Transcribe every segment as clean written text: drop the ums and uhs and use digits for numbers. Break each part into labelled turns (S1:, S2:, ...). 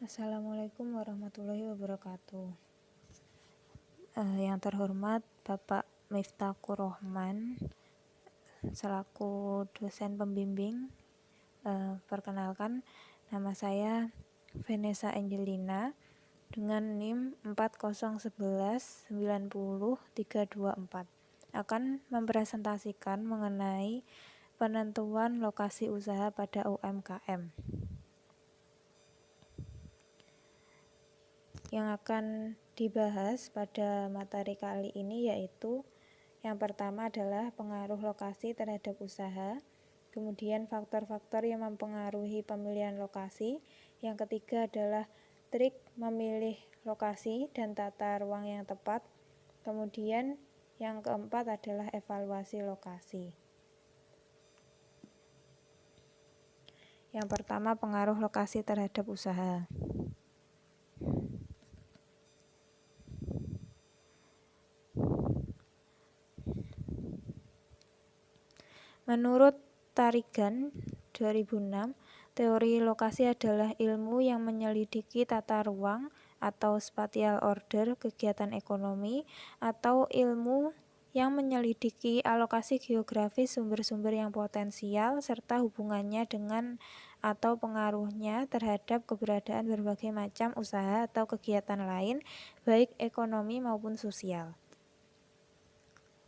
S1: Assalamualaikum warahmatullahi wabarakatuh. Yang terhormat Bapak Miftahur Rahman selaku dosen pembimbing. Perkenalkan, nama saya Vanessa Angelina dengan NIM 401190324 akan mempresentasikan mengenai penentuan lokasi usaha pada UMKM. Yang akan dibahas pada materi kali ini yaitu yang pertama adalah pengaruh lokasi terhadap usaha, kemudian faktor-faktor yang mempengaruhi pemilihan lokasi, yang ketiga adalah trik memilih lokasi dan tata ruang yang tepat, kemudian yang keempat adalah evaluasi lokasi. Yang pertama, pengaruh lokasi terhadap usaha. Menurut Tarigan 2006, teori lokasi adalah ilmu yang menyelidiki tata ruang atau spatial order kegiatan ekonomi, atau ilmu yang menyelidiki alokasi geografis sumber-sumber yang potensial serta hubungannya dengan atau pengaruhnya terhadap keberadaan berbagai macam usaha atau kegiatan lain, baik ekonomi maupun sosial.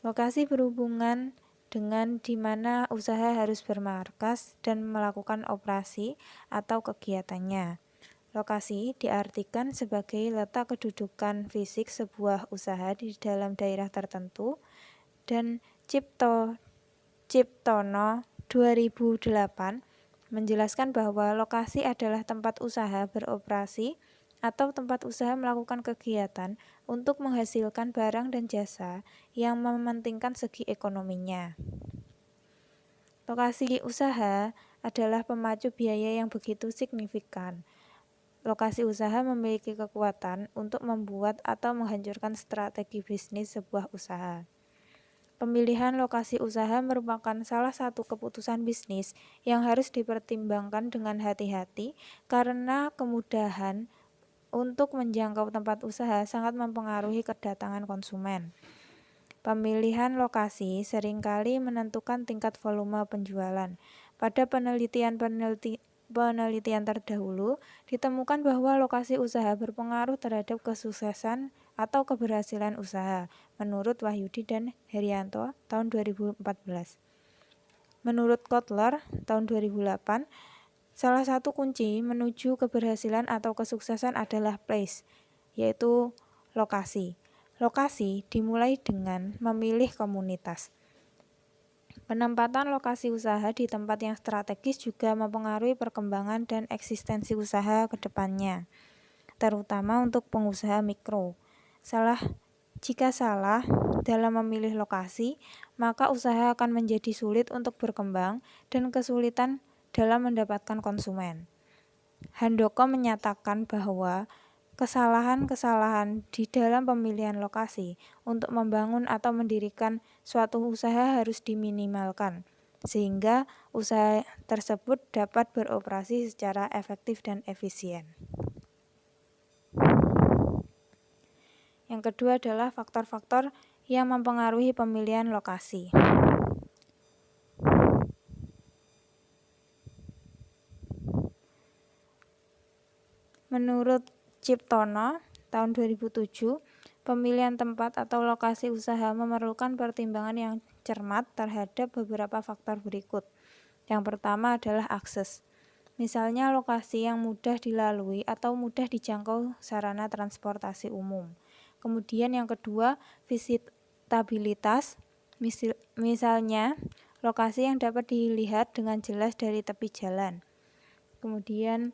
S1: Lokasi berhubungan dengan di mana usaha harus bermarkas dan melakukan operasi atau kegiatannya. Lokasi diartikan sebagai letak kedudukan fisik sebuah usaha di dalam daerah tertentu, dan Ciptono 2008 menjelaskan bahwa lokasi adalah tempat usaha beroperasi atau tempat usaha melakukan kegiatan untuk menghasilkan barang dan jasa yang mementingkan segi ekonominya. Lokasi usaha adalah pemacu biaya yang begitu signifikan. Lokasi usaha memiliki kekuatan untuk membuat atau menghancurkan strategi bisnis sebuah usaha. Pemilihan lokasi usaha merupakan salah satu keputusan bisnis yang harus dipertimbangkan dengan hati-hati karena kemudahan untuk menjangkau tempat usaha sangat mempengaruhi kedatangan konsumen. Pemilihan lokasi seringkali menentukan tingkat volume penjualan. Pada penelitian terdahulu, ditemukan bahwa lokasi usaha berpengaruh terhadap kesuksesan atau keberhasilan usaha, menurut Wahyudi dan Herianto tahun 2014. Menurut Kotler tahun 2008, salah satu kunci menuju keberhasilan atau kesuksesan adalah place, yaitu lokasi. Lokasi dimulai dengan memilih komunitas. Penempatan lokasi usaha di tempat yang strategis juga mempengaruhi perkembangan dan eksistensi usaha ke depannya, terutama untuk pengusaha mikro. Jika salah dalam memilih lokasi, maka usaha akan menjadi sulit untuk berkembang dan kesulitan dalam mendapatkan konsumen. Handoko menyatakan bahwa kesalahan-kesalahan di dalam pemilihan lokasi untuk membangun atau mendirikan suatu usaha harus diminimalkan, sehingga usaha tersebut dapat beroperasi secara efektif dan efisien. Yang kedua adalah faktor-faktor yang mempengaruhi pemilihan lokasi. Menurut Ciptono tahun 2007, pemilihan tempat atau lokasi usaha memerlukan pertimbangan yang cermat terhadap beberapa faktor berikut. Yang pertama adalah akses. Misalnya lokasi yang mudah dilalui atau mudah dijangkau sarana transportasi umum. Kemudian yang kedua, visitabilitas. Misalnya lokasi yang dapat dilihat dengan jelas dari tepi jalan. Kemudian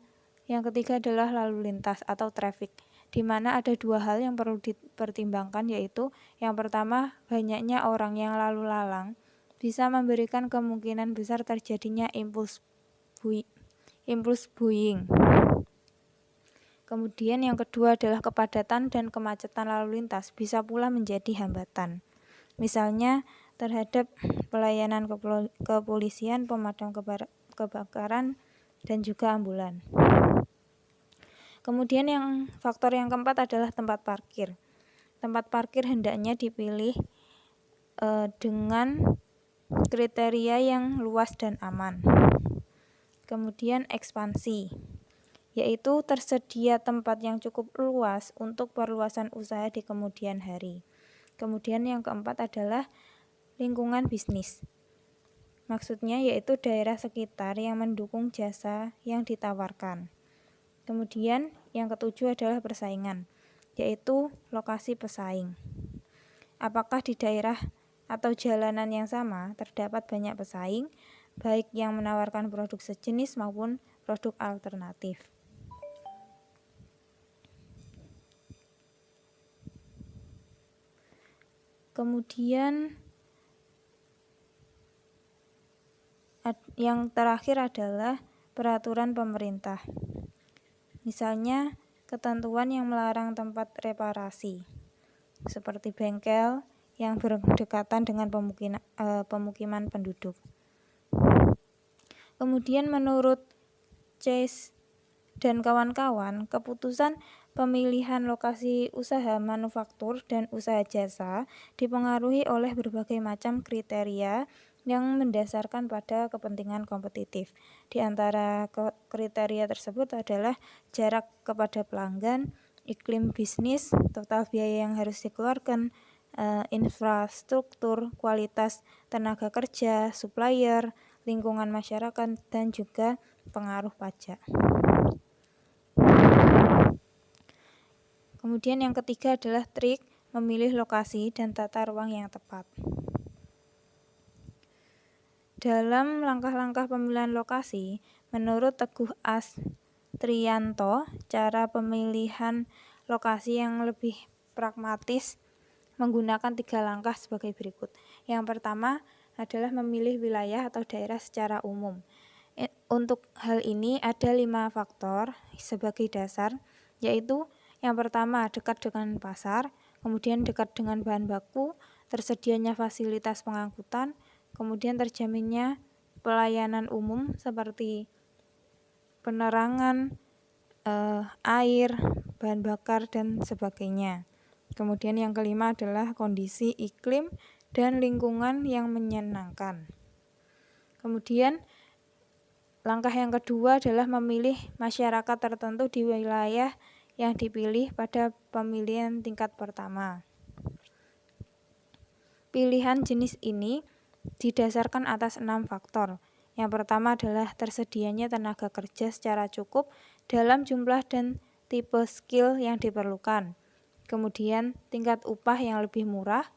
S1: yang ketiga adalah lalu lintas atau traffic, di mana ada dua hal yang perlu dipertimbangkan, yaitu yang pertama, banyaknya orang yang lalu lalang bisa memberikan kemungkinan besar terjadinya impulse buying. Kemudian yang kedua adalah kepadatan dan kemacetan lalu lintas bisa pula menjadi hambatan. Misalnya terhadap pelayanan kepolisian, pemadam kebakaran, dan juga ambulan. Kemudian faktor yang keempat adalah tempat parkir. Tempat parkir hendaknya dipilih dengan kriteria yang luas dan aman. Kemudian ekspansi, yaitu tersedia tempat yang cukup luas untuk perluasan usaha di kemudian hari. Kemudian yang keempat adalah lingkungan bisnis. Maksudnya yaitu daerah sekitar yang mendukung jasa yang ditawarkan. Kemudian yang ketujuh adalah persaingan, yaitu lokasi pesaing. Apakah di daerah atau jalanan yang sama terdapat banyak pesaing, baik yang menawarkan produk sejenis maupun produk alternatif. Kemudian yang terakhir adalah peraturan pemerintah. Misalnya ketentuan yang melarang tempat reparasi, seperti bengkel yang berdekatan dengan pemukiman penduduk. Kemudian menurut Chase dan kawan-kawan, keputusan pemilihan lokasi usaha manufaktur dan usaha jasa dipengaruhi oleh berbagai macam kriteria yang mendasarkan pada kepentingan kompetitif. Di antara kriteria tersebut adalah jarak kepada pelanggan, iklim bisnis, total biaya yang harus dikeluarkan, infrastruktur, kualitas tenaga kerja, supplier, lingkungan masyarakat, dan juga pengaruh pajak. Kemudian yang ketiga adalah trik memilih lokasi dan tata ruang yang tepat. Dalam langkah-langkah pemilihan lokasi, menurut Teguh Astrianto, cara pemilihan lokasi yang lebih pragmatis menggunakan 3 langkah sebagai berikut. Yang pertama adalah memilih wilayah atau daerah secara umum. Untuk hal ini ada 5 faktor sebagai dasar, yaitu yang pertama dekat dengan pasar, kemudian dekat dengan bahan baku, tersedianya fasilitas pengangkutan, kemudian terjaminnya pelayanan umum seperti penerangan, air, bahan bakar, dan sebagainya. Kemudian yang kelima adalah kondisi iklim dan lingkungan yang menyenangkan. Kemudian langkah yang kedua adalah memilih masyarakat tertentu di wilayah yang dipilih pada pemilihan tingkat pertama. Pilihan jenis ini didasarkan atas 6 faktor. Yang pertama adalah tersedianya tenaga kerja secara cukup dalam jumlah dan tipe skill yang diperlukan. Kemudian tingkat upah yang lebih murah.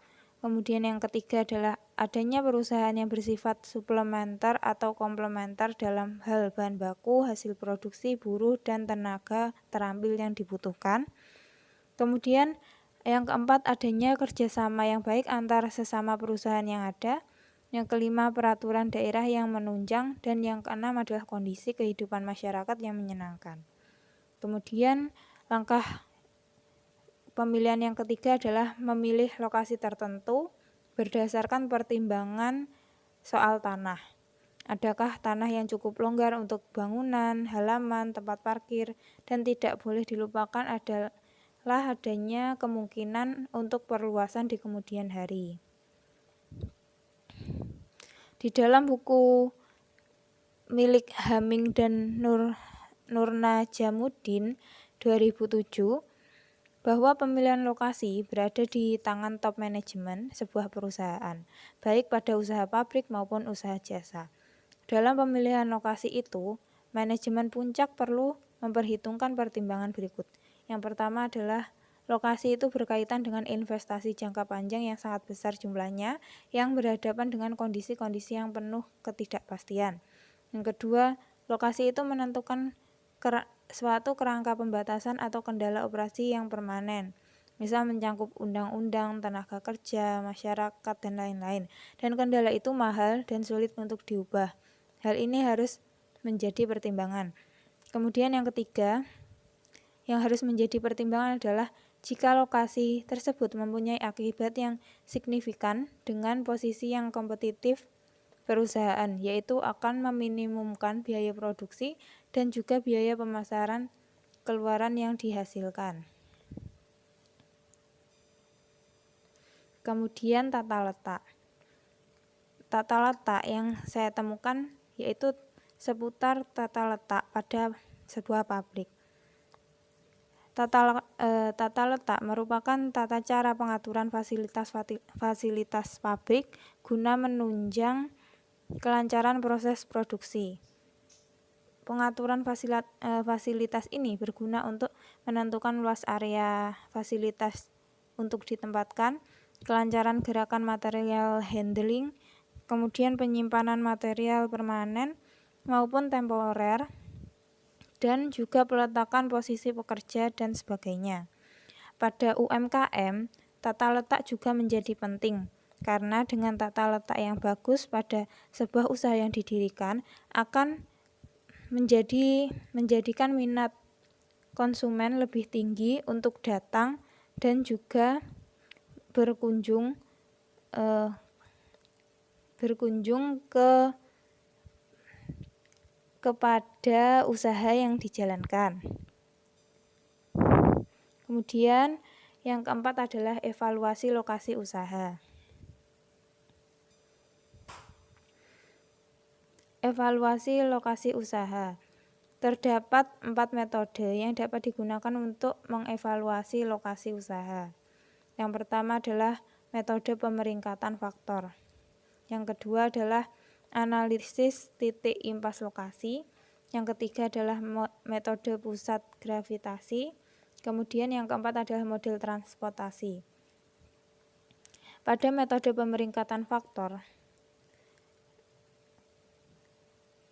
S1: Kemudian yang ketiga adalah adanya perusahaan yang bersifat suplementer atau komplementer dalam hal bahan baku, hasil produksi, buruh, dan tenaga terampil yang dibutuhkan. Kemudian yang keempat adanya kerjasama yang baik antara sesama perusahaan yang ada. Yang kelima peraturan daerah yang menunjang, dan yang keenam adalah kondisi kehidupan masyarakat yang menyenangkan. Kemudian langkah pemilihan yang ketiga adalah memilih lokasi tertentu berdasarkan pertimbangan soal tanah. Adakah tanah yang cukup longgar untuk bangunan, halaman, tempat parkir, dan tidak boleh dilupakan adalah adanya kemungkinan untuk perluasan di kemudian hari. Di dalam buku milik Haming dan Nurna Jamuddin 2007, bahwa pemilihan lokasi berada di tangan top manajemen sebuah perusahaan, baik pada usaha pabrik maupun usaha jasa. Dalam pemilihan lokasi itu, manajemen puncak perlu memperhitungkan pertimbangan berikut. Yang pertama adalah lokasi itu berkaitan dengan investasi jangka panjang yang sangat besar jumlahnya, yang berhadapan dengan kondisi-kondisi yang penuh ketidakpastian. Yang kedua, lokasi itu menentukan suatu kerangka pembatasan atau kendala operasi yang permanen, misal mencangkup undang-undang, tenaga kerja, masyarakat, dan lain-lain. Dan kendala itu mahal dan sulit untuk diubah. Hal ini harus menjadi pertimbangan. Kemudian yang ketiga, yang harus menjadi pertimbangan adalah jika lokasi tersebut mempunyai akibat yang signifikan dengan posisi yang kompetitif perusahaan, yaitu akan meminimumkan biaya produksi dan juga biaya pemasaran keluaran yang dihasilkan. Kemudian tata letak. Tata letak yang saya temukan yaitu seputar tata letak pada sebuah pabrik. Tata letak merupakan tata cara pengaturan fasilitas pabrik guna menunjang kelancaran proses produksi. Pengaturan fasilitas ini berguna untuk menentukan luas area fasilitas untuk ditempatkan, kelancaran gerakan material handling, kemudian penyimpanan material permanen maupun temporer, dan juga peletakan posisi pekerja dan sebagainya. Pada UMKM, tata letak juga menjadi penting, karena dengan tata letak yang bagus pada sebuah usaha yang didirikan akan menjadikan minat konsumen lebih tinggi untuk datang dan juga berkunjung kepada usaha yang dijalankan. Kemudian yang keempat adalah evaluasi lokasi usaha. Evaluasi lokasi usaha. Terdapat 4 metode yang dapat digunakan untuk mengevaluasi lokasi usaha. Yang pertama adalah metode pemeringkatan faktor. Yang kedua adalah analisis titik impas lokasi. Yang ketiga adalah metode pusat gravitasi. Kemudian yang keempat adalah model transportasi. Pada metode pemeringkatan faktor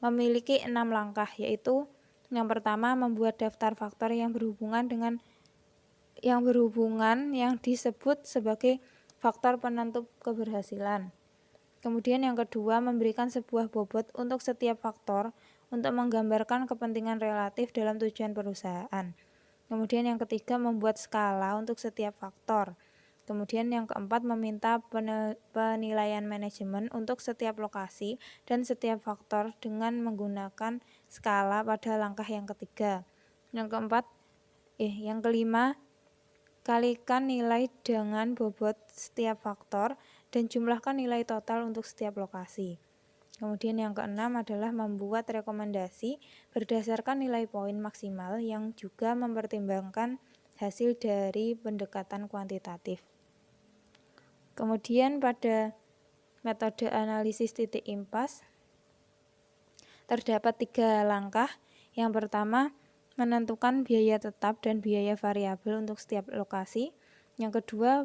S1: memiliki 6 langkah, yaitu yang pertama membuat daftar faktor yang berhubungan yang disebut sebagai faktor penentu keberhasilan. Kemudian yang kedua memberikan sebuah bobot untuk setiap faktor untuk menggambarkan kepentingan relatif dalam tujuan perusahaan. Kemudian yang ketiga membuat skala untuk setiap faktor. Kemudian yang keempat meminta penilaian manajemen untuk setiap lokasi dan setiap faktor dengan menggunakan skala pada langkah yang ketiga. Yang kelima, kalikan nilai dengan bobot setiap faktor dan jumlahkan nilai total untuk setiap lokasi. Kemudian yang keenam adalah membuat rekomendasi berdasarkan nilai poin maksimal yang juga mempertimbangkan hasil dari pendekatan kuantitatif. Kemudian pada metode analisis titik impas terdapat 3 langkah. Yang pertama, menentukan biaya tetap dan biaya variabel untuk setiap lokasi. Yang kedua,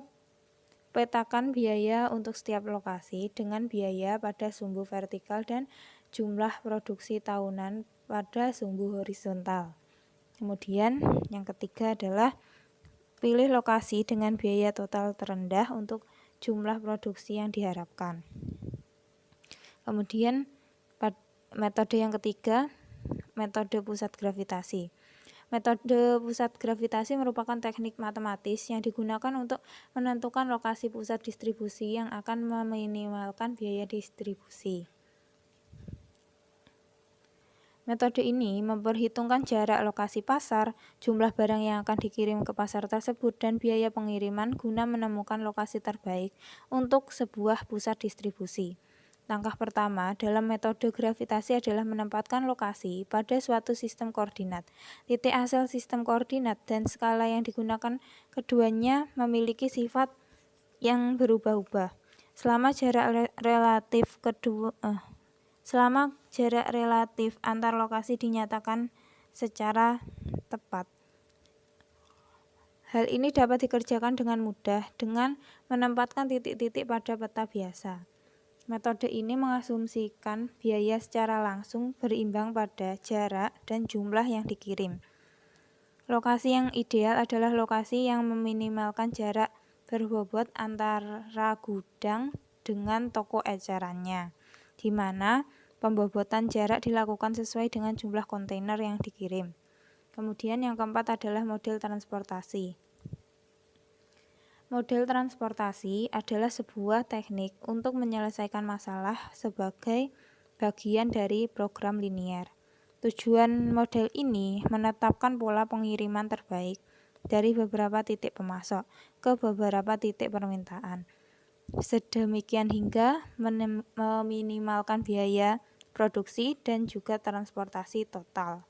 S1: petakan biaya untuk setiap lokasi dengan biaya pada sumbu vertikal dan jumlah produksi tahunan pada sumbu horizontal. Kemudian yang ketiga adalah pilih lokasi dengan biaya total terendah untuk jumlah produksi yang diharapkan. Kemudian metode yang ketiga, metode pusat gravitasi. Metode pusat gravitasi merupakan teknik matematis yang digunakan untuk menentukan lokasi pusat distribusi yang akan meminimalkan biaya distribusi. Metode ini memperhitungkan jarak lokasi pasar, jumlah barang yang akan dikirim ke pasar tersebut, dan biaya pengiriman guna menemukan lokasi terbaik untuk sebuah pusat distribusi. Langkah pertama dalam metode gravitasi adalah menempatkan lokasi pada suatu sistem koordinat. Titik asal sistem koordinat dan skala yang digunakan keduanya memiliki sifat yang berubah-ubah. Selama jarak relatif antar lokasi dinyatakan secara tepat. Hal ini dapat dikerjakan dengan mudah dengan menempatkan titik-titik pada peta biasa. Metode ini mengasumsikan biaya secara langsung berimbang pada jarak dan jumlah yang dikirim. Lokasi yang ideal adalah lokasi yang meminimalkan jarak berbobot antara gudang dengan toko ecerannya, di mana pembobotan jarak dilakukan sesuai dengan jumlah kontainer yang dikirim. Kemudian yang keempat adalah model transportasi. Model transportasi adalah sebuah teknik untuk menyelesaikan masalah sebagai bagian dari program linier. Tujuan model ini menetapkan pola pengiriman terbaik dari beberapa titik pemasok ke beberapa titik permintaan. Sedemikian hingga meminimalkan biaya produksi dan juga transportasi total.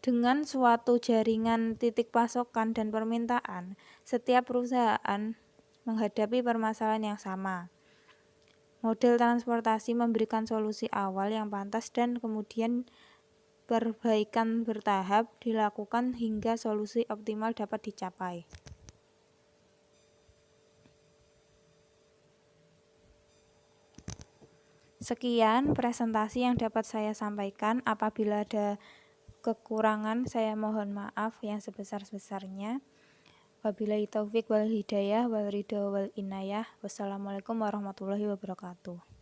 S1: Dengan suatu jaringan titik pasokan dan permintaan, setiap perusahaan menghadapi permasalahan yang sama. Model transportasi memberikan solusi awal yang pantas dan kemudian perbaikan bertahap dilakukan hingga solusi optimal dapat dicapai. Sekian presentasi yang dapat saya sampaikan. Apabila ada kekurangan, saya mohon maaf yang sebesar-besarnya. Wabillahi taufik wal hidayah wal ridho wal inayah. Wassalamualaikum warahmatullahi wabarakatuh.